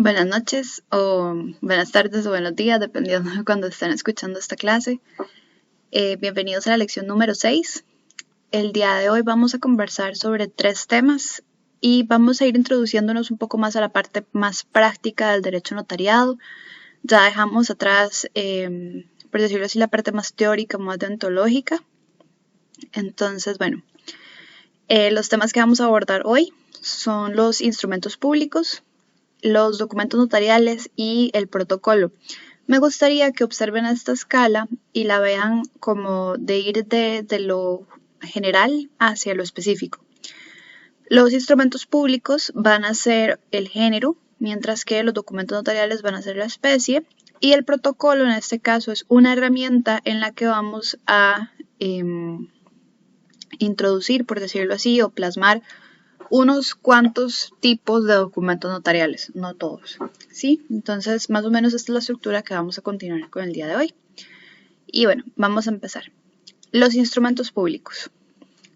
Buenas noches o buenas tardes o buenos días, dependiendo de cuando estén escuchando esta clase. Bienvenidos a la lección número 6. El día de hoy vamos a conversar sobre 3 temas y vamos a ir introduciéndonos un poco más a la parte más práctica del derecho notariado. Ya dejamos atrás, por decirlo así, la parte más teórica, más deontológica. Entonces, bueno, los temas que vamos a abordar hoy son los instrumentos públicos, los documentos notariales y el protocolo. Me gustaría que observen esta escala y la vean como de ir de lo general hacia lo específico. Los instrumentos públicos van a ser el género, mientras que los documentos notariales van a ser la especie, y el protocolo en este caso es una herramienta en la que vamos a introducir, por decirlo así, o plasmar unos cuantos tipos de documentos notariales, no todos, ¿sí? Entonces, más o menos esta es la estructura que vamos a continuar con el día de hoy. Y bueno, vamos a empezar. Los instrumentos públicos.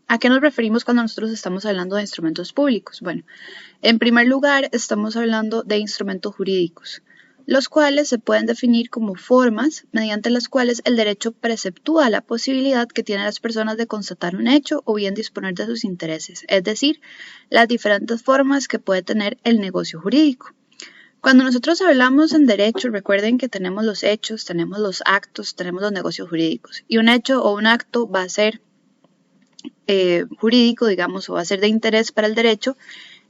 ¿A qué nos referimos cuando nosotros estamos hablando de instrumentos públicos? Bueno, en primer lugar, estamos hablando de instrumentos jurídicos, los cuales se pueden definir como formas mediante las cuales el derecho preceptúa la posibilidad que tienen las personas de constatar un hecho o bien disponer de sus intereses, es decir, las diferentes formas que puede tener el negocio jurídico. Cuando nosotros hablamos en derecho, recuerden que tenemos los hechos, tenemos los actos, tenemos los negocios jurídicos, y un hecho o un acto va a ser jurídico, digamos, o va a ser de interés para el derecho,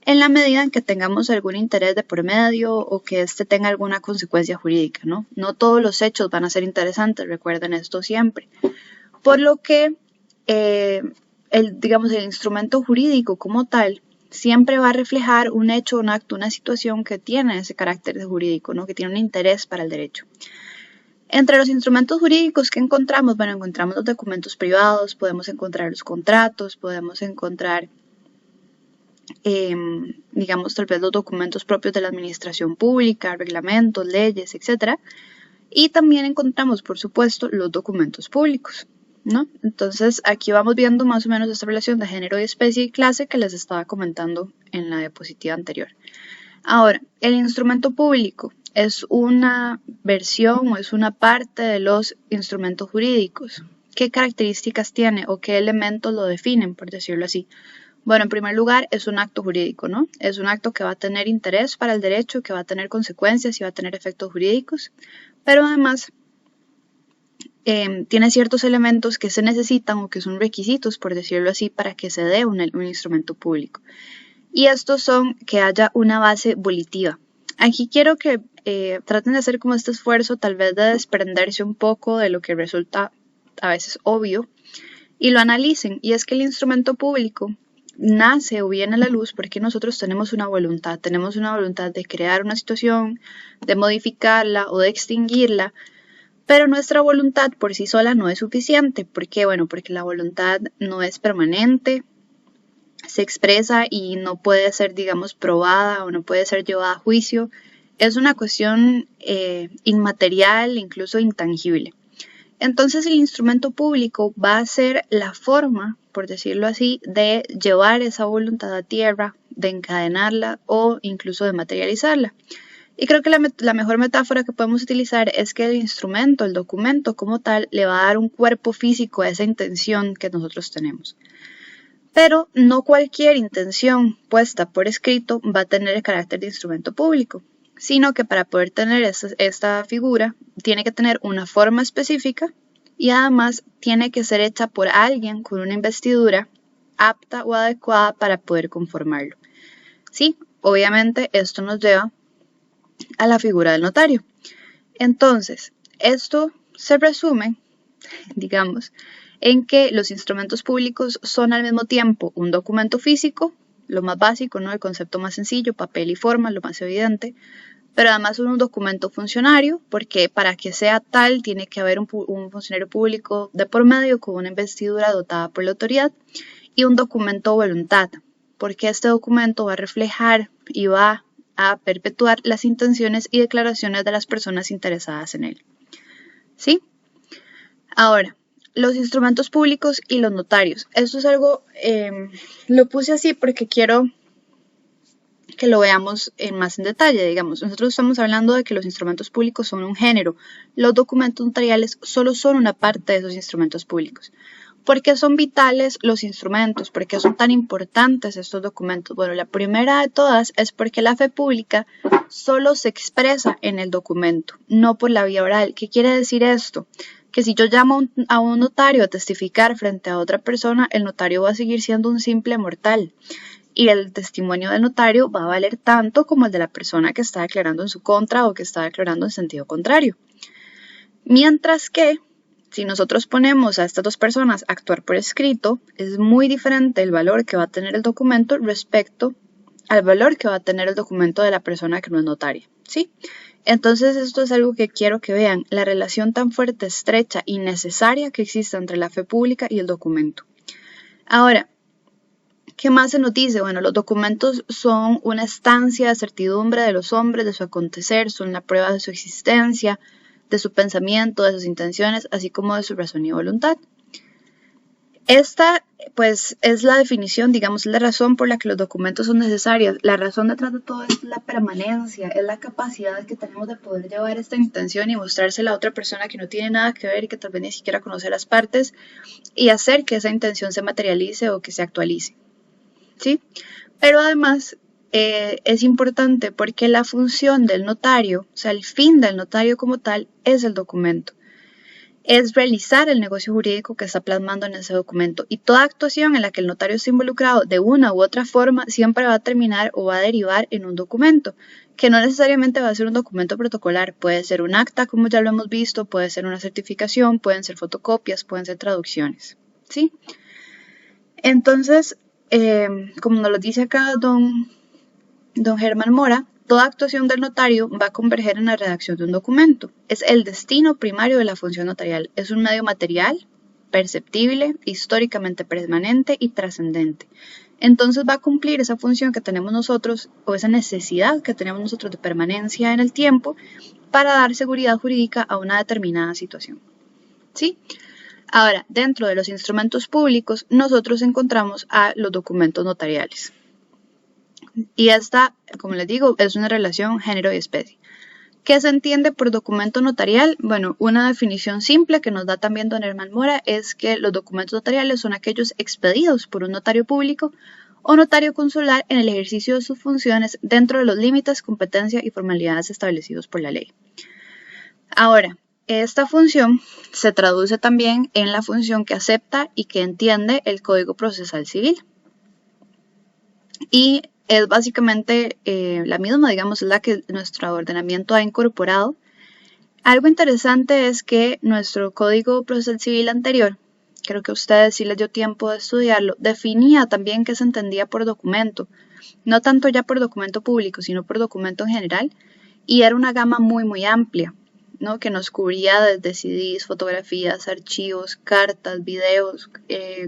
en la medida en que tengamos algún interés de por medio o que éste tenga alguna consecuencia jurídica, ¿no? No todos los hechos van a ser interesantes, recuerden esto siempre. Por lo que, digamos, el instrumento jurídico como tal siempre va a reflejar un hecho, un acto, una situación que tiene ese carácter de jurídico, ¿no? Que tiene un interés para el derecho. Entre los instrumentos jurídicos que encontramos, bueno, encontramos los documentos privados, podemos encontrar los contratos, podemos encontrar digamos, tal vez los documentos propios de la administración pública, reglamentos, leyes, etc. Y también encontramos, por supuesto, los documentos públicos, ¿no? Entonces, aquí vamos viendo más o menos esta relación de género y especie y clase que les estaba comentando en la diapositiva anterior. Ahora, el instrumento público es una versión o es una parte de los instrumentos jurídicos. ¿Qué características tiene o qué elementos lo definen, por decirlo así? Bueno, en primer lugar, es un acto jurídico, ¿no? Es un acto que va a tener interés para el derecho, que va a tener consecuencias y va a tener efectos jurídicos, pero además tiene ciertos elementos que se necesitan o que son requisitos, por decirlo así, para que se dé un instrumento público. Y estos son que haya una base volitiva. Aquí quiero que traten de hacer como este esfuerzo, tal vez de desprenderse un poco de lo que resulta a veces obvio y lo analicen. Y es que el instrumento público nace o viene a la luz porque nosotros tenemos una voluntad de crear una situación, de modificarla o de extinguirla, pero nuestra voluntad por sí sola no es suficiente. ¿Por qué? Bueno, porque la voluntad no es permanente, se expresa y no puede ser, digamos, probada o no puede ser llevada a juicio. Es una cuestión inmaterial, incluso intangible. Entonces el instrumento público va a ser la forma, por decirlo así, de llevar esa voluntad a tierra, de encadenarla o incluso de materializarla. Y creo que la mejor metáfora que podemos utilizar es que el instrumento, el documento como tal, le va a dar un cuerpo físico a esa intención que nosotros tenemos. Pero no cualquier intención puesta por escrito va a tener el carácter de instrumento público, sino que para poder tener esta figura tiene que tener una forma específica y además tiene que ser hecha por alguien con una investidura apta o adecuada para poder conformarlo. Sí, obviamente esto nos lleva a la figura del notario. Entonces, esto se resume, digamos, en que los instrumentos públicos son al mismo tiempo un documento físico, lo más básico, ¿no? El concepto más sencillo, papel y forma, lo más evidente, pero además son un documento funcionario, porque para que sea tal tiene que haber un funcionario público de por medio con una investidura dotada por la autoridad y un documento voluntad, porque este documento va a reflejar y va a perpetuar las intenciones y declaraciones de las personas interesadas en él. ¿Sí? Ahora, los instrumentos públicos y los notarios. Esto es algo, lo puse así porque quiero que lo veamos más en detalle. Digamos, nosotros estamos hablando de que los instrumentos públicos son un género. Los documentos notariales solo son una parte de esos instrumentos públicos. ¿Por qué son vitales los instrumentos? ¿Por qué son tan importantes estos documentos? Bueno, la primera de todas es porque la fe pública solo se expresa en el documento, no por la vía oral. ¿Qué quiere decir esto? Que si yo llamo a un notario a testificar frente a otra persona, el notario va a seguir siendo un simple mortal. Y el testimonio del notario va a valer tanto como el de la persona que está declarando en su contra o que está declarando en sentido contrario. Mientras que, si nosotros ponemos a estas dos personas a actuar por escrito, es muy diferente el valor que va a tener el documento respecto al valor que va a tener el documento de la persona que no es notaria, ¿sí? Entonces esto es algo que quiero que vean, la relación tan fuerte, estrecha y necesaria que existe entre la fe pública y el documento. Ahora, ¿qué más se nos dice? Bueno, los documentos son una estancia de certidumbre de los hombres, de su acontecer, son la prueba de su existencia, de su pensamiento, de sus intenciones, así como de su razón y voluntad. Esta, pues, es la definición, digamos, la razón por la que los documentos son necesarios. La razón detrás de todo es la permanencia, es la capacidad que tenemos de poder llevar esta intención y mostrársela a otra persona que no tiene nada que ver y que tal vez ni siquiera conoce las partes y hacer que esa intención se materialice o que se actualice, ¿sí? Pero además es importante porque la función del notario, o sea, el fin del notario como tal, es el documento. Es realizar el negocio jurídico que está plasmando en ese documento y toda actuación en la que el notario esté involucrado de una u otra forma siempre va a terminar o va a derivar en un documento, que no necesariamente va a ser un documento protocolar, puede ser un acta como ya lo hemos visto, puede ser una certificación, pueden ser fotocopias, pueden ser traducciones, ¿sí? Entonces, como nos lo dice acá don Germán Mora, toda actuación del notario va a converger en la redacción de un documento. Es el destino primario de la función notarial. Es un medio material, perceptible, históricamente permanente y trascendente. Entonces va a cumplir esa función que tenemos nosotros o esa necesidad que tenemos nosotros de permanencia en el tiempo para dar seguridad jurídica a una determinada situación, ¿sí? Ahora, dentro de los instrumentos públicos, nosotros encontramos a los documentos notariales. Y esta, como les digo, es una relación género y especie. ¿Qué se entiende por documento notarial? Bueno, una definición simple que nos da también don Germán Mora es que los documentos notariales son aquellos expedidos por un notario público o notario consular en el ejercicio de sus funciones dentro de los límites, competencia y formalidades establecidos por la ley. Ahora, esta función se traduce también en la función que acepta y que entiende el Código Procesal Civil. Y es básicamente la misma, digamos, es la que nuestro ordenamiento ha incorporado. Algo interesante es que nuestro Código Procesal Civil anterior, creo que a ustedes sí les dio tiempo de estudiarlo, definía también qué se entendía por documento, no tanto ya por documento público, sino por documento en general, y era una gama muy amplia, ¿no? Que nos cubría desde CDs, fotografías, archivos, cartas, videos,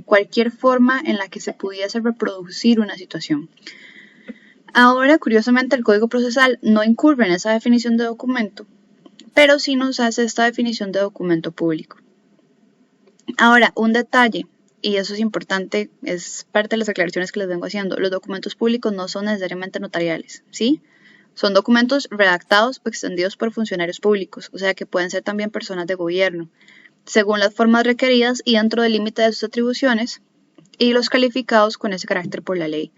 cualquier forma en la que se pudiese reproducir una situación. Ahora, curiosamente, el Código Procesal no incurre en esa definición de documento, pero sí nos hace esta definición de documento público. Ahora, un detalle, y eso es importante, es parte de las aclaraciones que les vengo haciendo, los documentos públicos no son necesariamente notariales, ¿sí? Son documentos redactados o extendidos por funcionarios públicos, o sea que pueden ser también personas de gobierno, según las formas requeridas y dentro del límite de sus atribuciones, y los calificados con ese carácter por la ley.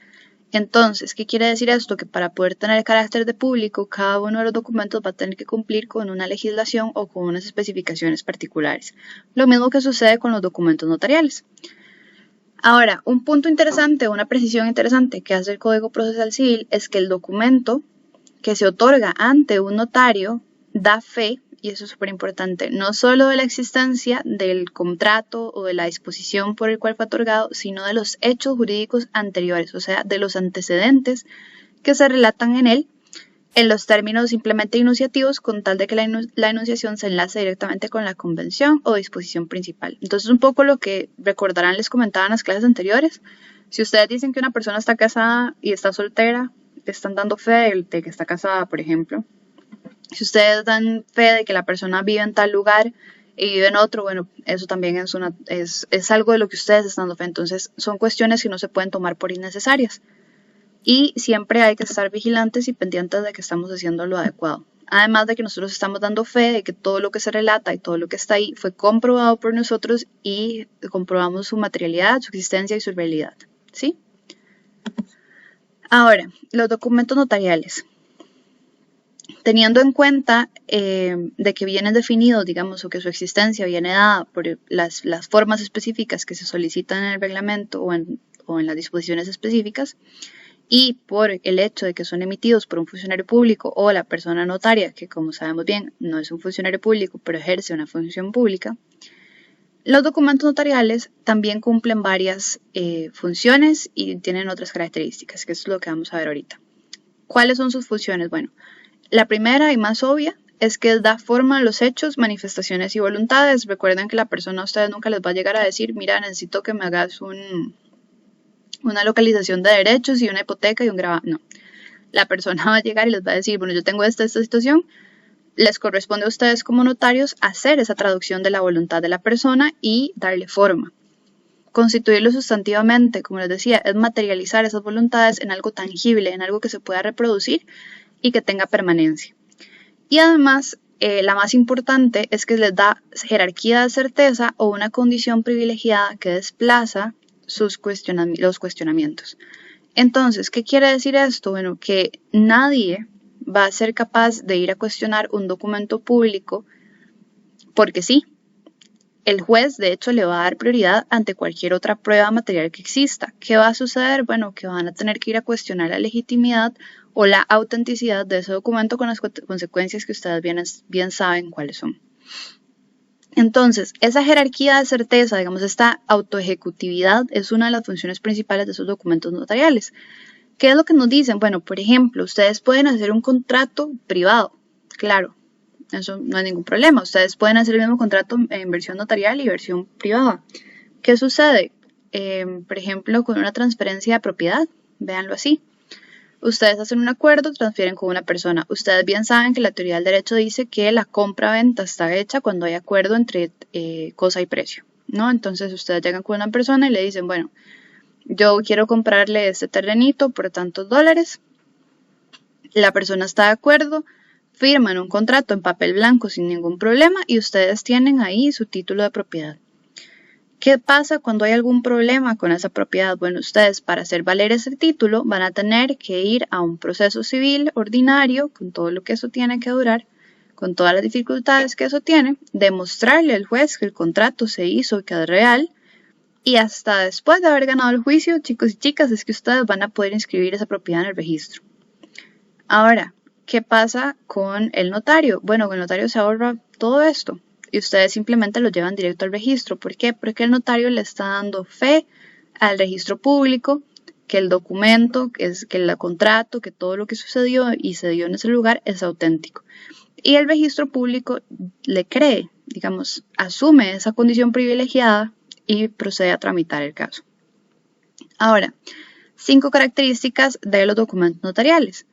Entonces, ¿qué quiere decir esto? Que para poder tener el carácter de público, cada uno de los documentos va a tener que cumplir con una legislación o con unas especificaciones particulares. Lo mismo que sucede con los documentos notariales. Ahora, un punto interesante, una precisión interesante que hace el Código Procesal Civil es que el documento que se otorga ante un notario da fe, y eso es súper importante, no solo de la existencia del contrato o de la disposición por el cual fue otorgado, sino de los hechos jurídicos anteriores, o sea, de los antecedentes que se relatan en él, en los términos simplemente enunciativos, con tal de que la enunciación se enlace directamente con la convención o disposición principal. Entonces, un poco lo que recordarán, les comentaba en las clases anteriores, si ustedes dicen que una persona está casada y está soltera, están dando fe de que está casada, por ejemplo. Si ustedes dan fe de que la persona vive en tal lugar y vive en otro, bueno, eso también es algo de lo que ustedes están dando fe. Entonces, son cuestiones que no se pueden tomar por innecesarias. y siempre hay que estar vigilantes y pendientes de que estamos haciendo lo adecuado. Además de que nosotros estamos dando fe de que todo lo que se relata y todo lo que está ahí fue comprobado por nosotros y comprobamos su materialidad, su existencia y su realidad, ¿sí? Ahora, los documentos notariales. Teniendo en cuenta de que vienen definidos, digamos, o que su existencia viene dada por las formas específicas que se solicitan en el reglamento o en las disposiciones específicas, y por el hecho de que son emitidos por un funcionario público o la persona notaria, que como sabemos bien no es un funcionario público pero ejerce una función pública, los documentos notariales también cumplen varias funciones y tienen otras características, que es lo que vamos a ver ahorita. ¿Cuáles son sus funciones? Bueno, la primera y más obvia es que da forma a los hechos, manifestaciones y voluntades. Recuerden que la persona a ustedes nunca les va a llegar a decir, mira, necesito que me hagas una localización de derechos y una hipoteca y un gravamen. No, la persona va a llegar y les va a decir, bueno, yo tengo esta situación, les corresponde a ustedes como notarios hacer esa traducción de la voluntad de la persona y darle forma. Constituirlo sustantivamente, como les decía, es materializar esas voluntades en algo tangible, en algo que se pueda reproducir y que tenga permanencia. Y además, la más importante es que les da jerarquía de certeza o una condición privilegiada que desplaza los cuestionamientos. Entonces, ¿qué quiere decir esto? Bueno, que nadie va a ser capaz de ir a cuestionar un documento público porque sí. El juez, de hecho, le va a dar prioridad ante cualquier otra prueba material que exista. ¿Qué va a suceder? Bueno, que van a tener que ir a cuestionar la legitimidad o la autenticidad de ese documento con las consecuencias que ustedes bien saben cuáles son. Entonces, esa jerarquía de certeza, digamos, esta autoejecutividad es una de las funciones principales de esos documentos notariales. ¿Qué es lo que nos dicen? Bueno, por ejemplo, ustedes pueden hacer un contrato privado, claro, eso no hay ningún problema. Ustedes pueden hacer el mismo contrato en versión notarial y versión privada. ¿Qué sucede? Por ejemplo, con una transferencia de propiedad, véanlo así. Ustedes hacen un acuerdo, transfieren con una persona. Ustedes bien saben que la teoría del derecho dice que la compra-venta está hecha cuando hay acuerdo entre cosa y precio, ¿no? Entonces ustedes llegan con una persona y le dicen, bueno, yo quiero comprarle este terrenito por tantos dólares. La persona está de acuerdo, firman un contrato en papel blanco sin ningún problema y ustedes tienen ahí su título de propiedad. ¿Qué pasa cuando hay algún problema con esa propiedad? Bueno, ustedes para hacer valer ese título van a tener que ir a un proceso civil ordinario, con todo lo que eso tiene que durar, con todas las dificultades que eso tiene, demostrarle al juez que el contrato se hizo, que es real, y hasta después de haber ganado el juicio, chicos y chicas, es que ustedes van a poder inscribir esa propiedad en el registro. Ahora, ¿qué pasa con el notario? Bueno, el notario se ahorra todo esto y ustedes simplemente lo llevan directo al registro. ¿Por qué? Porque el notario le está dando fe al registro público que el documento, que el contrato, que todo lo que sucedió y se dio en ese lugar es auténtico. Y el registro público le cree, digamos, asume esa condición privilegiada y procede a tramitar el caso. Ahora, 5 características de los documentos notariales.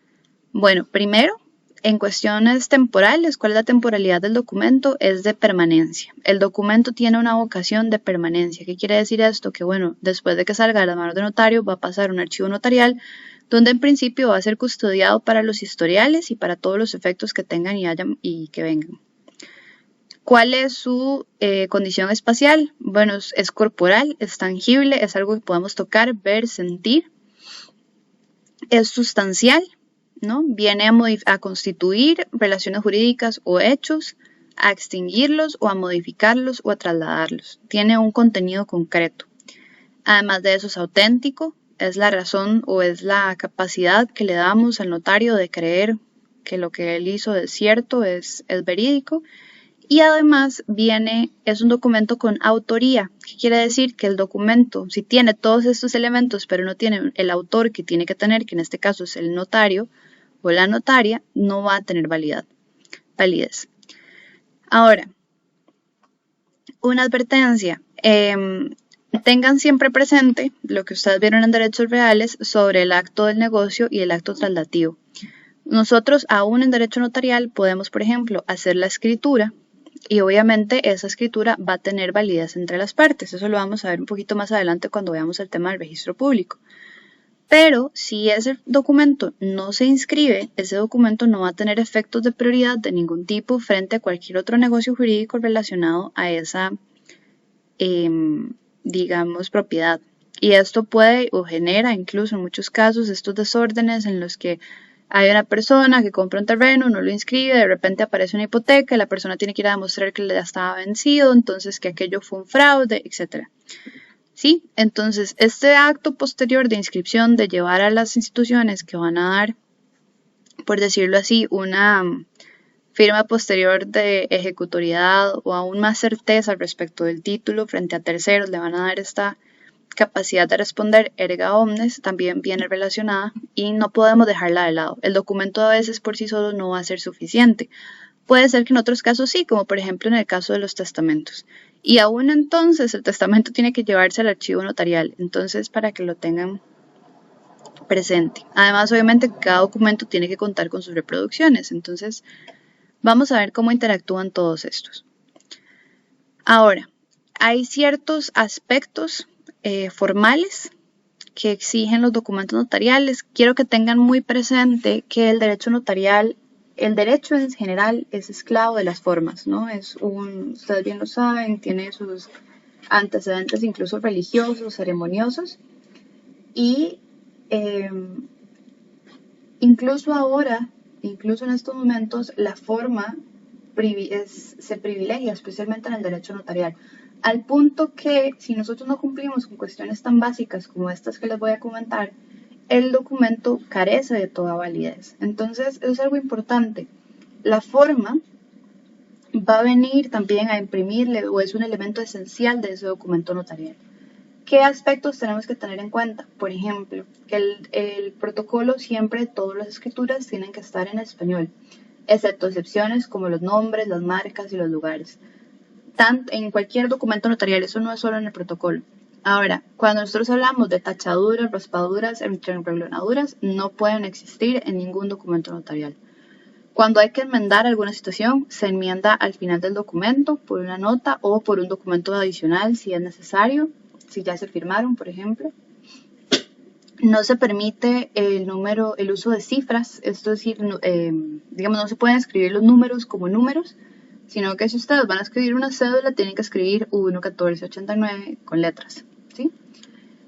Bueno, primero, en cuestiones temporales, ¿cuál es la temporalidad del documento? Es de permanencia. El documento tiene una vocación de permanencia. ¿Qué quiere decir esto? Que bueno, después de que salga de las manos del notario, va a pasar a un archivo notarial, donde en principio va a ser custodiado para los historiales y para todos los efectos que tengan y hayan y que vengan. ¿Cuál es su condición espacial? Bueno, es corporal, es tangible, es algo que podemos tocar, ver, sentir. Es sustancial, ¿no? Viene a constituir relaciones jurídicas o hechos, a extinguirlos o a modificarlos o a trasladarlos. Tiene un contenido concreto. Además de eso es auténtico, es la razón o es la capacidad que le damos al notario de creer que lo que él hizo es cierto, es verídico. Y además es un documento con autoría. ¿Qué quiere decir? Que el documento, si tiene todos estos elementos, pero no tiene el autor que tiene que tener, que en este caso es el notario o la notaria, no va a tener validez. Ahora, una advertencia. Tengan siempre presente lo que ustedes vieron en derechos reales sobre el acto del negocio y el acto traslativo. Nosotros, aún en derecho notarial, podemos, por ejemplo, hacer la escritura. Y obviamente esa escritura va a tener validez entre las partes. Eso lo vamos a ver un poquito más adelante cuando veamos el tema del registro público. Pero si ese documento no se inscribe, ese documento no va a tener efectos de prioridad de ningún tipo frente a cualquier otro negocio jurídico relacionado a esa, digamos, propiedad. Y esto puede o genera incluso en muchos casos estos desórdenes en los que hay una persona que compra un terreno, no lo inscribe, de repente aparece una hipoteca y la persona tiene que ir a demostrar que le estaba vencido, entonces que aquello fue un fraude, etc. ¿Sí? Entonces, este acto posterior de inscripción, de llevar a las instituciones que van a dar, por decirlo así, una firma posterior de ejecutoriedad o aún más certeza respecto del título frente a terceros, le van a dar esta capacidad de responder erga omnes, también viene relacionada y no podemos dejarla de lado. El documento a veces por sí solo no va a ser suficiente. Puede ser que en otros casos sí, como por ejemplo en el caso de los testamentos. Y aún entonces el testamento tiene que llevarse al archivo notarial, entonces para que lo tengan presente. Además, obviamente, cada documento tiene que contar con sus reproducciones, entonces vamos a ver cómo interactúan todos estos. Ahora, hay ciertos aspectos formales que exigen los documentos notariales. Quiero que tengan muy presente que el derecho notarial, el derecho en general es esclavo de las formas, ¿no? Ustedes bien lo saben, tiene sus antecedentes incluso religiosos, ceremoniosos, y incluso ahora, incluso en estos momentos, la forma se privilegia, especialmente en el derecho notarial, al punto que si nosotros no cumplimos con cuestiones tan básicas como estas que les voy a comentar, el documento carece de toda validez. Entonces, eso es algo importante. La forma va a venir también a imprimirle o es un elemento esencial de ese documento notarial. ¿Qué aspectos tenemos que tener en cuenta? Por ejemplo, que el protocolo siempre, todas las escrituras tienen que estar en español, excepto excepciones como los nombres, las marcas y los lugares. En cualquier documento notarial, eso no es solo en el protocolo. Ahora, cuando nosotros hablamos de tachaduras, raspaduras, enreblonaduras, no pueden existir en ningún documento notarial. Cuando hay que enmendar alguna situación, se enmienda al final del documento por una nota o por un documento adicional si es necesario, si ya se firmaron, por ejemplo. No se permite el uso de cifras, esto es decir, digamos, no se pueden escribir los números como números, sino que si ustedes van a escribir una cédula, tienen que escribir 1, 14, 89 con letras, ¿sí?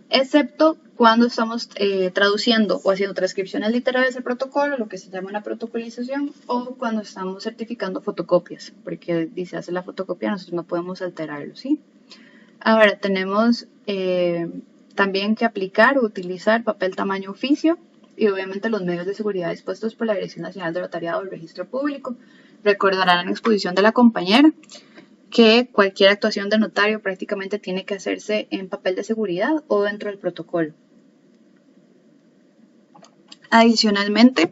Excepto cuando estamos traduciendo o haciendo transcripciones literales del protocolo, lo que se llama una protocolización, o cuando estamos certificando fotocopias, porque dice hace la fotocopia, nosotros no podemos alterarlo, ¿sí? Ahora tenemos también que aplicar o utilizar papel tamaño oficio y obviamente los medios de seguridad dispuestos por la Dirección Nacional de Notariado del Registro Público. Recordarán en la exposición de la compañera que cualquier actuación de notario prácticamente tiene que hacerse en papel de seguridad o dentro del protocolo. Adicionalmente,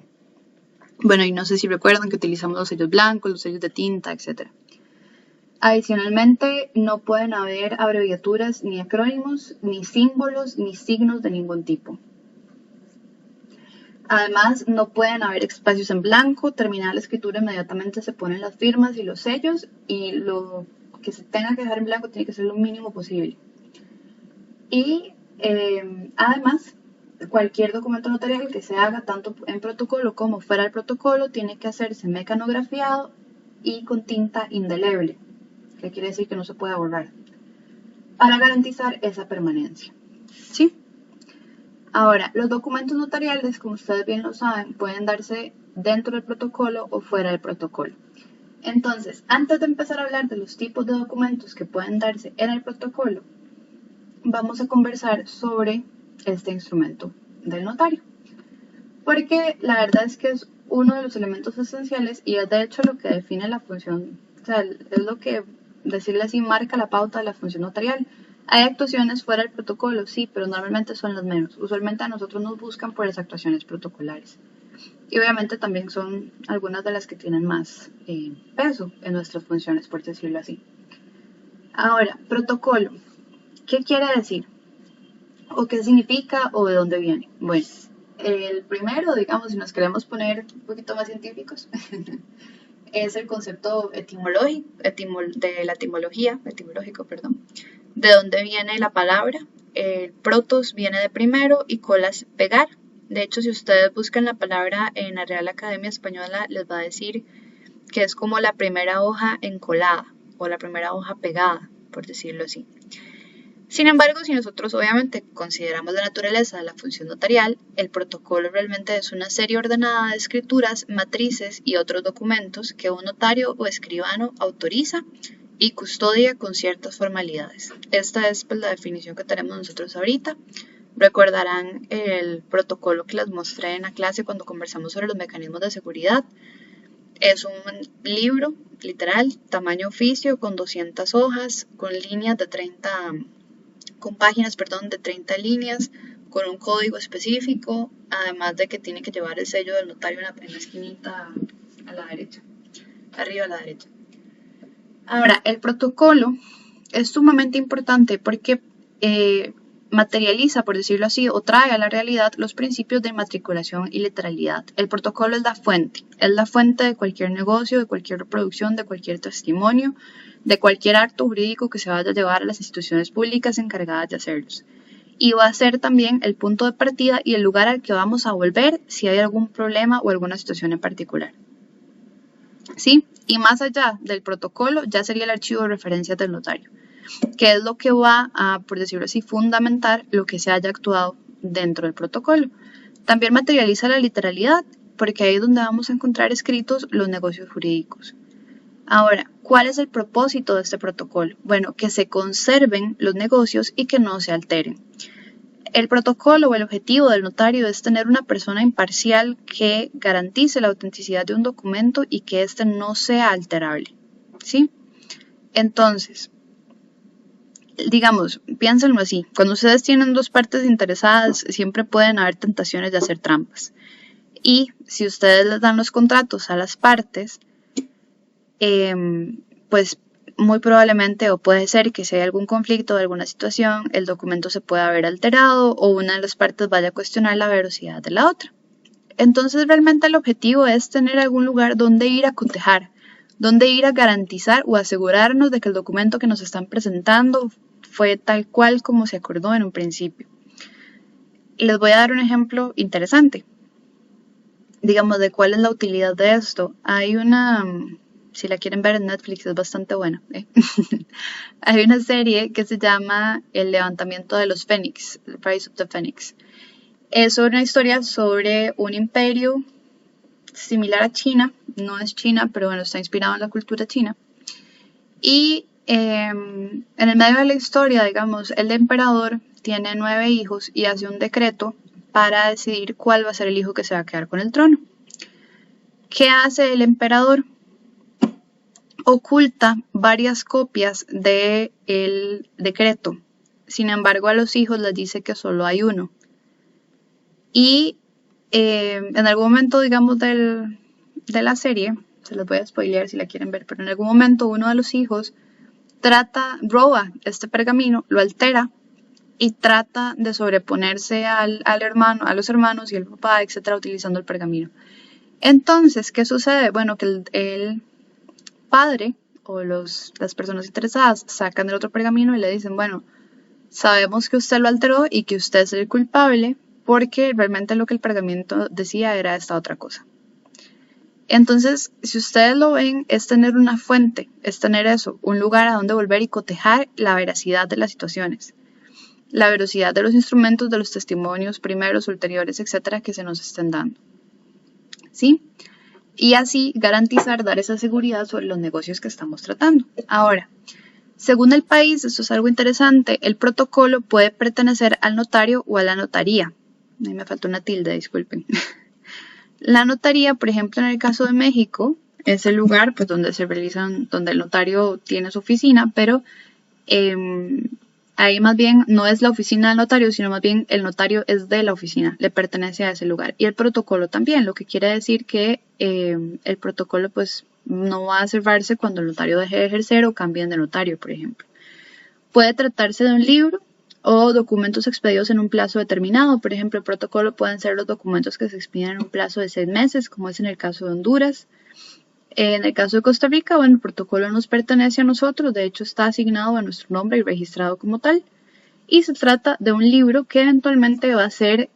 bueno, y no sé si recuerdan que utilizamos los sellos blancos, los sellos de tinta, etc. Adicionalmente, no pueden haber abreviaturas ni acrónimos, ni símbolos, ni signos de ningún tipo. Además, no pueden haber espacios en blanco. Terminada la escritura, inmediatamente se ponen las firmas y los sellos y lo que se tenga que dejar en blanco tiene que ser lo mínimo posible. Y además, cualquier documento notarial que se haga tanto en protocolo como fuera del protocolo tiene que hacerse mecanografiado y con tinta indeleble, que quiere decir que no se puede borrar, para garantizar esa permanencia. ¿Sí? Ahora, los documentos notariales, como ustedes bien lo saben, pueden darse dentro del protocolo o fuera del protocolo. Entonces, antes de empezar a hablar de los tipos de documentos que pueden darse en el protocolo, vamos a conversar sobre este instrumento del notario. Porque la verdad es que es uno de los elementos esenciales y es de hecho lo que define la función, o sea, es lo que, decirle así, marca la pauta de la función notarial. Hay actuaciones fuera del protocolo, sí, pero normalmente son las menos. Usualmente a nosotros nos buscan por las actuaciones protocolares. Y obviamente también son algunas de las que tienen más peso en nuestras funciones, por decirlo así. Ahora, protocolo. ¿Qué quiere decir? ¿O qué significa o de dónde viene? Bueno, el primero, digamos, si nos queremos poner un poquito más científicos, es el concepto etimológico, de la etimológico, de dónde viene la palabra. protos viene de primero y colas pegar. De hecho, si ustedes buscan la palabra en la Real Academia Española, les va a decir que es como la primera hoja encolada o la primera hoja pegada, por decirlo así. Sin embargo, si nosotros obviamente consideramos la naturaleza de la función notarial, el protocolo realmente es una serie ordenada de escrituras, matrices y otros documentos que un notario o escribano autoriza y custodia con ciertas formalidades. Esta es pues, la definición que tenemos nosotros ahorita. Recordarán el protocolo que les mostré en la clase cuando conversamos sobre los mecanismos de seguridad. Es un libro, literal, tamaño oficio, con 200 hojas, con líneas de 30... con páginas, de 30 líneas, con un código específico, además de que tiene que llevar el sello del notario en la esquinita a la derecha, arriba a la derecha. Ahora, el protocolo es sumamente importante porque materializa, por decirlo así, o trae a la realidad los principios de inmatriculación y literalidad. El protocolo es la fuente de cualquier negocio, de cualquier reproducción, de cualquier testimonio, de cualquier acto jurídico que se vaya a llevar a las instituciones públicas encargadas de hacerlos. Y va a ser también el punto de partida y el lugar al que vamos a volver si hay algún problema o alguna situación en particular. ¿Sí? Y más allá del protocolo ya sería el archivo de referencias del notario, que es lo que va a, por decirlo así, fundamentar lo que se haya actuado dentro del protocolo. También materializa la literalidad, porque ahí es donde vamos a encontrar escritos los negocios jurídicos. Ahora, ¿cuál es el propósito de este protocolo? Bueno, que se conserven los negocios y que no se alteren. El protocolo o el objetivo del notario es tener una persona imparcial que garantice la autenticidad de un documento y que éste no sea alterable, ¿sí? Entonces, digamos, piénsenlo así, cuando ustedes tienen dos partes interesadas, siempre pueden haber tentaciones de hacer trampas. Y si ustedes les dan los contratos a las partes, pues muy probablemente o puede ser que si hay algún conflicto o alguna situación, el documento se pueda haber alterado o una de las partes vaya a cuestionar la veracidad de la otra. Entonces realmente el objetivo es tener algún lugar donde ir a cotejar, donde ir a garantizar o asegurarnos de que el documento que nos están presentando fue tal cual como se acordó en un principio. Y les voy a dar un ejemplo interesante, digamos, de cuál es la utilidad de esto. Hay una... si la quieren ver en Netflix es bastante buena. Hay una serie que se llama El levantamiento de los Fénix, The Rise of the Phoenix. Es una historia sobre un imperio similar a China, no es China, pero bueno, está inspirado en la cultura china. Y en el medio de la historia, digamos, el emperador tiene 9 hijos y hace un decreto para decidir cuál va a ser el hijo que se va a quedar con el trono. ¿Qué hace el emperador? Oculta varias copias del decreto. Sin embargo, a los hijos les dice que solo hay uno. Y en algún momento, digamos, de la serie, se los voy a spoilear si la quieren ver, pero en algún momento uno de los hijos roba este pergamino, lo altera y trata de sobreponerse al hermano, a los hermanos y el papá, etcétera, utilizando el pergamino. Entonces, ¿qué sucede? Bueno, que el padre o las personas interesadas sacan el otro pergamino y le dicen, bueno, sabemos que usted lo alteró y que usted es el culpable porque realmente lo que el pergamino decía era esta otra cosa. Entonces, si ustedes lo ven, es tener una fuente, es tener eso, un lugar a donde volver y cotejar la veracidad de las situaciones, la veracidad de los instrumentos, de los testimonios primeros, ulteriores, etcétera, que se nos estén dando. ¿Sí? Y así garantizar, dar esa seguridad sobre los negocios que estamos tratando. Ahora, según el país, esto es algo interesante, el protocolo puede pertenecer al notario o a la notaría. Ahí me faltó una tilde, disculpen. La notaría, por ejemplo, en el caso de México, es el lugar pues, donde se realizan, donde el notario tiene su oficina, pero ahí más bien no es la oficina del notario, sino más bien el notario es de la oficina, le pertenece a ese lugar. Y el protocolo también, lo que quiere decir que el protocolo pues no va a cerrarse cuando el notario deje de ejercer o cambien de notario, por ejemplo. Puede tratarse de un libro o documentos expedidos en un plazo determinado. Por ejemplo, el protocolo pueden ser los documentos que se expiden en un plazo de 6 meses, como es en el caso de Honduras. En el caso de Costa Rica, bueno, el protocolo nos pertenece a nosotros, de hecho está asignado a nuestro nombre y registrado como tal. y se trata de un libro que eventualmente va a ser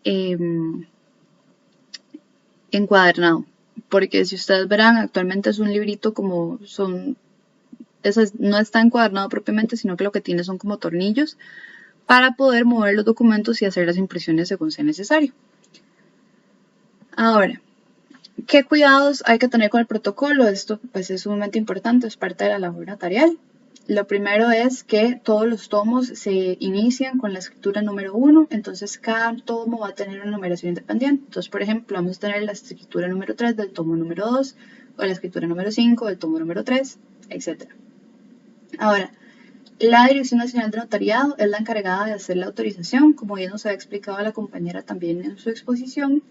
encuadernado, porque si ustedes verán, actualmente es un librito como no está encuadernado propiamente, sino que lo que tiene son como tornillos para poder mover los documentos y hacer las impresiones según sea necesario. Ahora, ¿qué cuidados hay que tener con el protocolo? Esto pues es sumamente importante, es parte de la labor notarial. Lo primero es que todos los tomos se inician con la escritura número 1, entonces cada tomo va a tener una numeración independiente. Entonces, por ejemplo, vamos a tener la escritura número 3 del tomo número 2, o la escritura número 5 del tomo número 3, etc. Ahora, la Dirección Nacional de Notariado es la encargada de hacer la autorización, como bien nos ha explicado la compañera también en su exposición.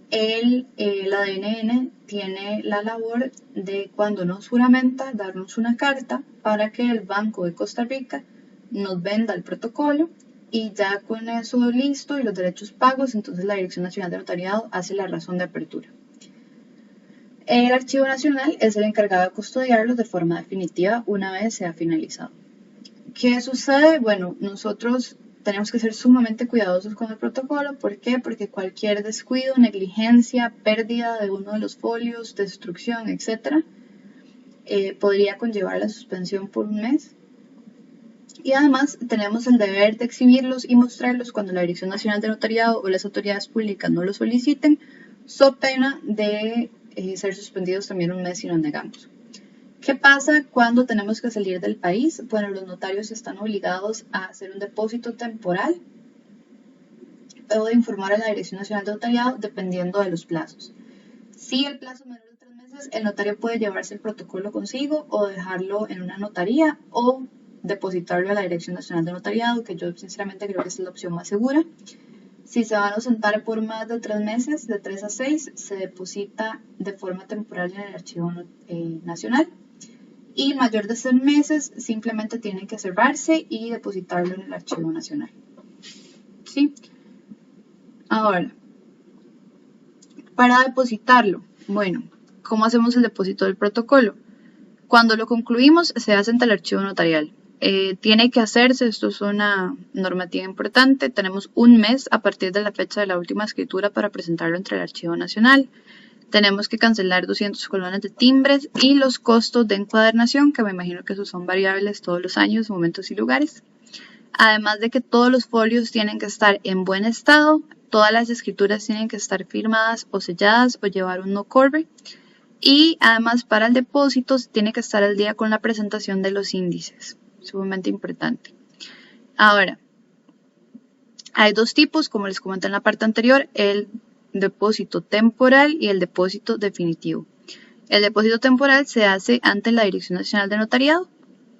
La DNN tiene la labor de, cuando nos juramenta, darnos una carta para que el Banco de Costa Rica nos venda el protocolo, y ya con eso listo y los derechos pagos, entonces la Dirección Nacional de Notariado hace la razón de apertura. El Archivo Nacional es el encargado de custodiarlos de forma definitiva una vez sea finalizado. ¿Qué sucede? Bueno, nosotros tenemos que ser sumamente cuidadosos con el protocolo. ¿Por qué? Porque cualquier descuido, negligencia, pérdida de uno de los folios, destrucción, etc., podría conllevar la suspensión por un mes. Y además tenemos el deber de exhibirlos y mostrarlos cuando la Dirección Nacional de Notariado o las autoridades públicas no lo soliciten, so pena de ser suspendidos también un mes si nos negamos. ¿Qué pasa cuando tenemos que salir del país? Bueno, los notarios están obligados a hacer un depósito temporal o de informar a la Dirección Nacional de Notariado dependiendo de los plazos. Si el plazo es menor de 3 meses, el notario puede llevarse el protocolo consigo o dejarlo en una notaría o depositarlo a la Dirección Nacional de Notariado, que yo sinceramente creo que es la opción más segura. Si se van a ausentar por más de 3 meses, de 3 a 6, se deposita de forma temporal en el Archivo Nacional. Y mayor de 6 meses simplemente tiene que cerrarse y depositarlo en el Archivo Nacional. ¿Sí? Ahora, para depositarlo, bueno, ¿cómo hacemos el depósito del protocolo? Cuando lo concluimos, se hace ante el archivo notarial. Tiene que hacerse, esto es una normativa importante, tenemos un mes a partir de la fecha de la última escritura para presentarlo entre el Archivo Nacional. Tenemos que cancelar 200 colones de timbres y los costos de encuadernación, que me imagino que esos son variables todos los años, momentos y lugares. Además de que todos los folios tienen que estar en buen estado, todas las escrituras tienen que estar firmadas o selladas o llevar un no-corre. Y además para el depósito tiene que estar al día con la presentación de los índices, sumamente importante. Ahora, hay dos tipos, como les comenté en la parte anterior, el depósito temporal y el depósito definitivo. El depósito temporal se hace ante la Dirección Nacional de Notariado.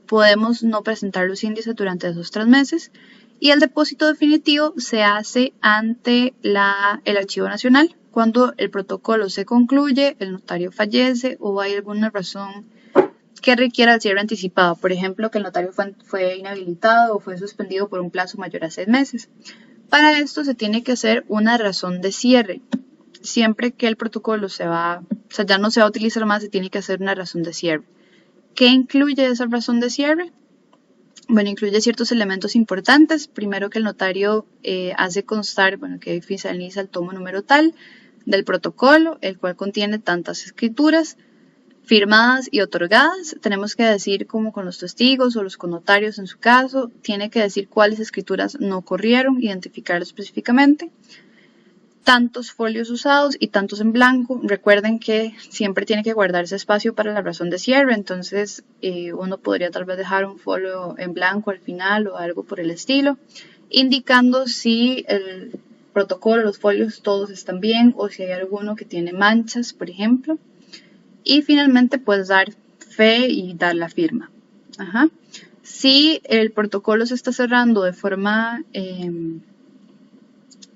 Podemos no presentar los índices durante esos 3 meses. Y el depósito definitivo se hace ante el Archivo Nacional cuando el protocolo se concluye, el notario fallece o hay alguna razón que requiera el cierre anticipado. Por ejemplo, que el notario fue inhabilitado o fue suspendido por un plazo mayor a 6 meses. Para esto se tiene que hacer una razón de cierre. Siempre que el protocolo ya no se va a utilizar más, se tiene que hacer una razón de cierre. ¿Qué incluye esa razón de cierre? Bueno, incluye ciertos elementos importantes. Primero, que el notario hace constar, que finaliza el tomo número tal del protocolo, el cual contiene tantas escrituras firmadas y otorgadas. Tenemos que decir, como con los testigos o los connotarios en su caso, tiene que decir cuáles escrituras no corrieron, identificarlas específicamente. Tantos folios usados y tantos en blanco. Recuerden que siempre tiene que guardarse espacio para la razón de cierre, entonces uno podría tal vez dejar un folio en blanco al final o algo por el estilo, indicando si el protocolo, los folios todos están bien o si hay alguno que tiene manchas, por ejemplo. Y finalmente pues dar fe y dar la firma. Si el protocolo se está cerrando de forma,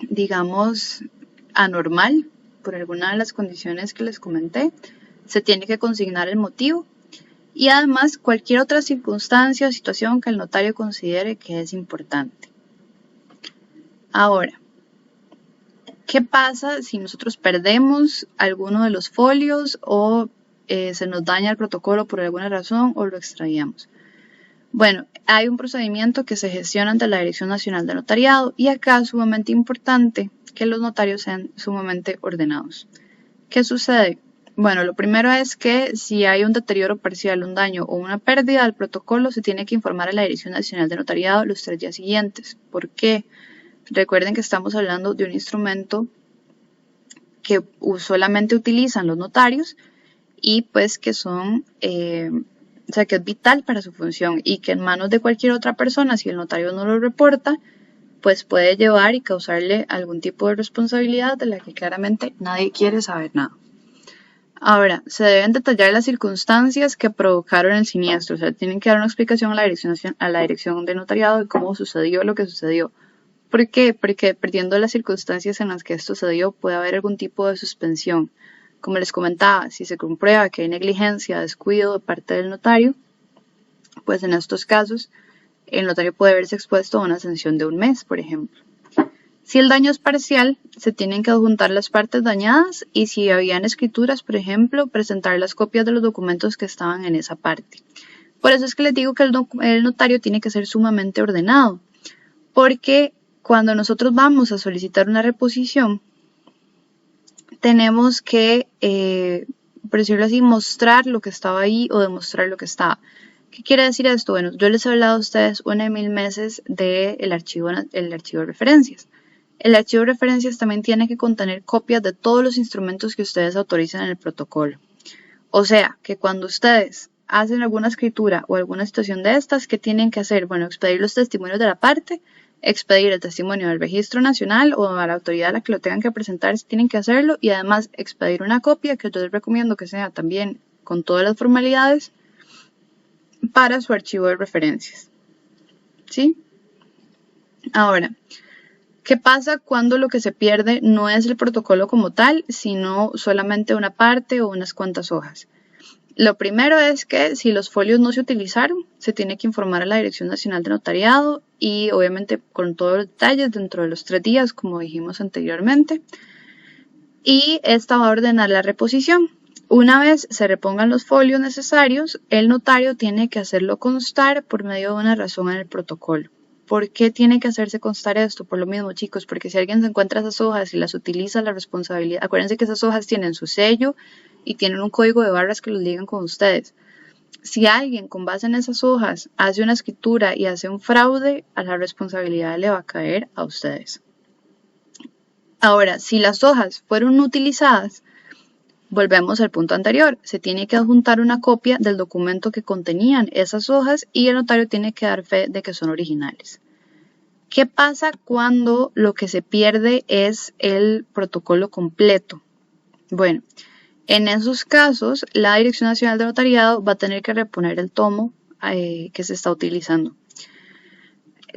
digamos, anormal, por alguna de las condiciones que les comenté, se tiene que consignar el motivo y además cualquier otra circunstancia o situación que el notario considere que es importante. Ahora, ¿qué pasa si nosotros perdemos alguno de los folios o se nos daña el protocolo por alguna razón o lo extraviamos? Bueno, hay un procedimiento que se gestiona ante la Dirección Nacional de Notariado y acá es sumamente importante que los notarios sean sumamente ordenados. ¿Qué sucede? Bueno, lo primero es que si hay un deterioro parcial, un daño o una pérdida del protocolo, se tiene que informar a la Dirección Nacional de Notariado los 3 días siguientes. ¿Por qué? Recuerden que estamos hablando de un instrumento que solamente utilizan los notarios y pues que son, o sea, que es vital para su función y que en manos de cualquier otra persona, si el notario no lo reporta, pues puede llevar y causarle algún tipo de responsabilidad de la que claramente nadie quiere saber nada. Ahora, se deben detallar las circunstancias que provocaron el siniestro, o sea, tienen que dar una explicación a la dirección de notariado de cómo sucedió lo que sucedió. ¿Por qué? Porque perdiendo las circunstancias en las que esto sucedió puede haber algún tipo de suspensión. Como les comentaba, si se comprueba que hay negligencia, descuido de parte del notario, pues en estos casos el notario puede verse expuesto a una sanción de 1 mes, por ejemplo. Si el daño es parcial, se tienen que adjuntar las partes dañadas y si habían escrituras, por ejemplo, presentar las copias de los documentos que estaban en esa parte. Por eso es que les digo que el notario tiene que ser sumamente ordenado, porque cuando nosotros vamos a solicitar una reposición, tenemos que, por decirlo así, mostrar lo que estaba ahí o demostrar lo que estaba. ¿Qué quiere decir esto? Bueno, yo les he hablado a ustedes 1.000 veces del archivo de referencias. El archivo de referencias también tiene que contener copias de todos los instrumentos que ustedes autoricen en el protocolo. O sea, que cuando ustedes hacen alguna escritura o alguna situación de estas, ¿qué tienen que hacer? Bueno, expedir los testimonios de la parte, expedir el testimonio del registro nacional o a la autoridad a la que lo tengan que presentar si tienen que hacerlo y además expedir una copia que yo les recomiendo que sea también con todas las formalidades para su archivo de referencias. ¿Sí? Ahora, ¿qué pasa cuando lo que se pierde no es el protocolo como tal, sino solamente una parte o unas cuantas hojas? Lo primero es que si los folios no se utilizaron, se tiene que informar a la Dirección Nacional de Notariado y obviamente con todos los detalles dentro de los 3 días, como dijimos anteriormente. Y esta va a ordenar la reposición. Una vez se repongan los folios necesarios, el notario tiene que hacerlo constar por medio de una razón en el protocolo. ¿Por qué tiene que hacerse constar esto? Por lo mismo, chicos, porque si alguien se encuentra esas hojas y las utiliza, la responsabilidad, acuérdense que esas hojas tienen su sello y tienen un código de barras que los ligan con ustedes. Si alguien con base en esas hojas hace una escritura y hace un fraude, a la responsabilidad le va a caer a ustedes. Ahora, si las hojas fueron utilizadas, volvemos al punto anterior, se tiene que adjuntar una copia del documento que contenían esas hojas y el notario tiene que dar fe de que son originales. ¿Qué pasa cuando lo que se pierde es el protocolo completo? Bueno, en esos casos, la Dirección Nacional de Notariado va a tener que reponer el tomo que se está utilizando.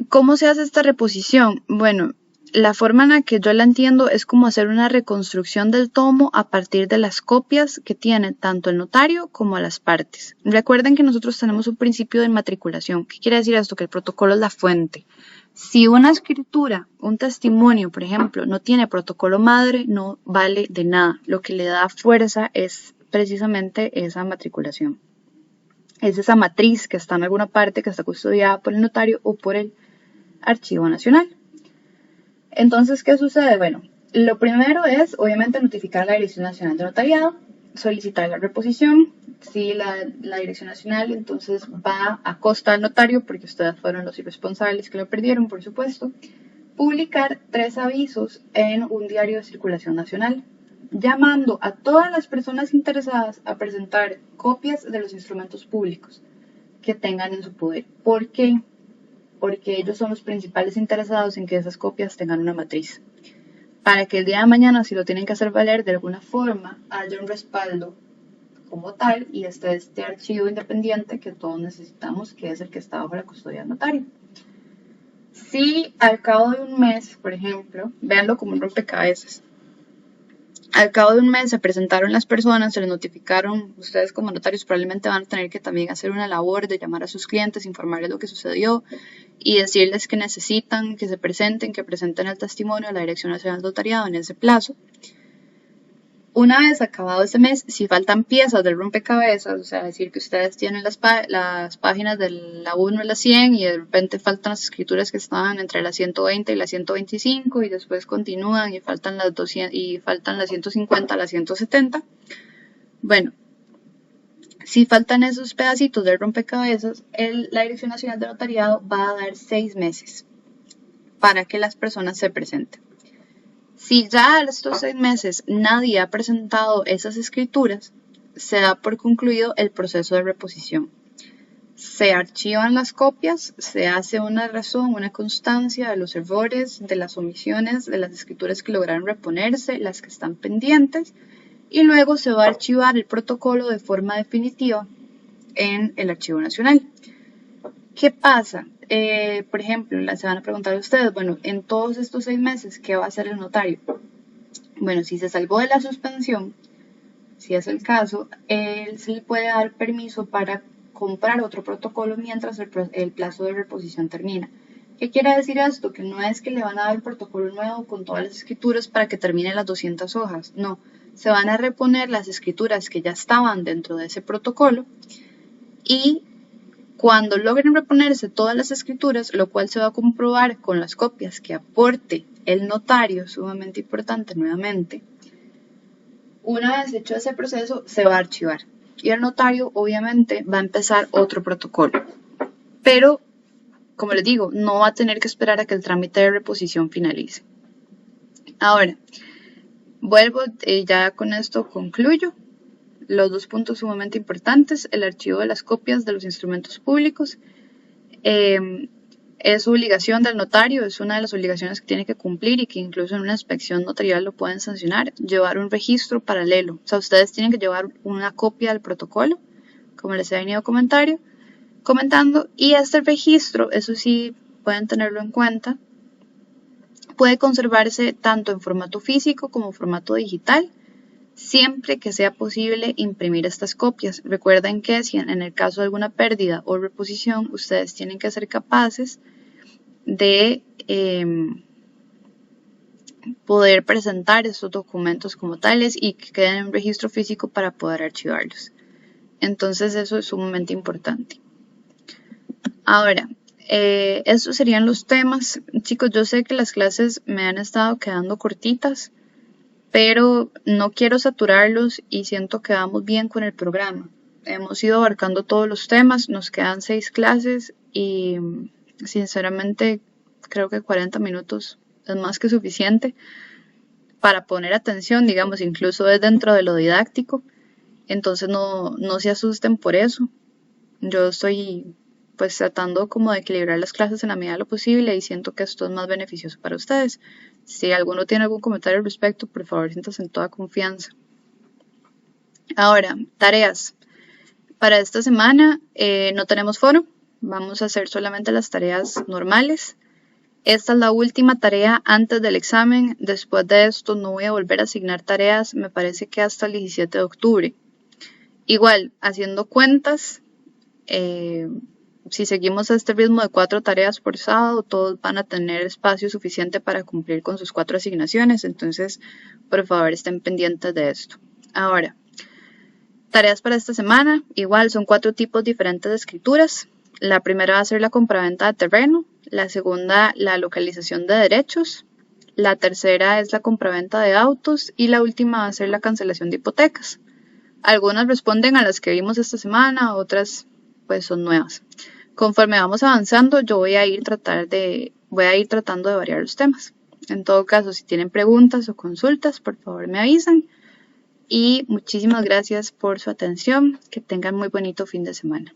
¿Cómo se hace esta reposición? Bueno, la forma en la que yo la entiendo es como hacer una reconstrucción del tomo a partir de las copias que tiene tanto el notario como las partes. Recuerden que nosotros tenemos un principio de inmatriculación. ¿Qué quiere decir esto? Que el protocolo es la fuente. Si una escritura, un testimonio, por ejemplo, no tiene protocolo madre, no vale de nada. Lo que le da fuerza es precisamente esa matriculación. Es esa matriz que está en alguna parte, que está custodiada por el notario o por el Archivo Nacional. Entonces, ¿qué sucede? Bueno, lo primero es, obviamente, notificar a la Dirección Nacional de Notariado, solicitar la reposición. Si la Dirección Nacional, entonces va a costa del notario, porque ustedes fueron los irresponsables que lo perdieron, por supuesto, publicar 3 avisos en un diario de circulación nacional, llamando a todas las personas interesadas a presentar copias de los instrumentos públicos que tengan en su poder. ¿Por qué? Porque ellos son los principales interesados en que esas copias tengan una matriz. Para que el día de mañana, si lo tienen que hacer valer de alguna forma, haya un respaldo como tal y este archivo independiente que todos necesitamos, que es el que está bajo la custodia del notario. Si al cabo de 1 mes, por ejemplo, véanlo como un rompecabezas, al cabo de 1 mes se presentaron las personas, se les notificaron, ustedes como notarios probablemente van a tener que también hacer una labor de llamar a sus clientes, informarles lo que sucedió y decirles que necesitan que se presenten, que presenten el testimonio a la Dirección Nacional de Notariado en ese plazo. Una vez acabado este mes, si faltan piezas del rompecabezas, o sea, decir que ustedes tienen las páginas de la 1 a la 100 y de repente faltan las escrituras que estaban entre las 120 y las 125 y después continúan y faltan las 200 y faltan las 150 a las 170. Bueno, si faltan esos pedacitos del rompecabezas, la Dirección Nacional de Notariado va a dar 6 meses para que las personas se presenten. Si ya a estos 6 meses nadie ha presentado esas escrituras, se da por concluido el proceso de reposición. Se archivan las copias, se hace una razón, una constancia de los errores, de las omisiones, de las escrituras que lograron reponerse, las que están pendientes, y luego se va a archivar el protocolo de forma definitiva en el Archivo Nacional. ¿Qué pasa? Por ejemplo, se van a preguntar ustedes, bueno, en todos estos 6 meses, ¿qué va a hacer el notario? Bueno, si se salvó de la suspensión, si es el caso, él se le puede dar permiso para comprar otro protocolo mientras el plazo de reposición termina. ¿Qué quiere decir esto? Que no es que le van a dar el protocolo nuevo con todas las escrituras para que termine las 200 hojas, no. Se van a reponer las escrituras que ya estaban dentro de ese protocolo y cuando logren reponerse todas las escrituras, lo cual se va a comprobar con las copias que aporte el notario, sumamente importante nuevamente, una vez hecho ese proceso se va a archivar y el notario obviamente va a empezar otro protocolo. Pero, como les digo, no va a tener que esperar a que el trámite de reposición finalice. Ahora, vuelvo, ya con esto concluyo. Los 2 puntos sumamente importantes, el archivo de las copias de los instrumentos públicos es obligación del notario, es una de las obligaciones que tiene que cumplir y que incluso en una inspección notarial lo pueden sancionar, llevar un registro paralelo. O sea, ustedes tienen que llevar una copia del protocolo, como les he venido comentando, y este registro, eso sí, pueden tenerlo en cuenta, puede conservarse tanto en formato físico como en formato digital, siempre que sea posible imprimir estas copias. Recuerden que si en el caso de alguna pérdida o reposición, ustedes tienen que ser capaces de poder presentar estos documentos como tales y que queden en un registro físico para poder archivarlos. Entonces eso es sumamente importante. Ahora, estos serían los temas. Chicos, yo sé que las clases me han estado quedando cortitas, pero no quiero saturarlos y siento que vamos bien con el programa. Hemos ido abarcando todos los temas, nos quedan 6 clases y sinceramente creo que 40 minutos es más que suficiente para poner atención, digamos, incluso es dentro de lo didáctico. Entonces no se asusten por eso. Yo estoy pues tratando como de equilibrar las clases en la medida de lo posible y siento que esto es más beneficioso para ustedes. Si alguno tiene algún comentario al respecto, por favor, siéntanse en toda confianza. Ahora, tareas. Para esta semana no tenemos foro, vamos a hacer solamente las tareas normales. Esta es la última tarea antes del examen, después de esto no voy a volver a asignar tareas, me parece que hasta el 17 de octubre. Igual, haciendo cuentas, si seguimos a este ritmo de 4 tareas por sábado, todos van a tener espacio suficiente para cumplir con sus 4 asignaciones, entonces por favor estén pendientes de esto. Ahora, tareas para esta semana, igual son 4 tipos diferentes de escrituras. La primera va a ser la compraventa de terreno, la segunda la localización de derechos, la tercera es la compraventa de autos y la última va a ser la cancelación de hipotecas. Algunas responden a las que vimos esta semana, otras pues son nuevas. Conforme vamos avanzando, yo voy a ir tratando de variar los temas. En todo caso, si tienen preguntas o consultas, por favor me avisan. Y muchísimas gracias por su atención. Que tengan muy bonito fin de semana.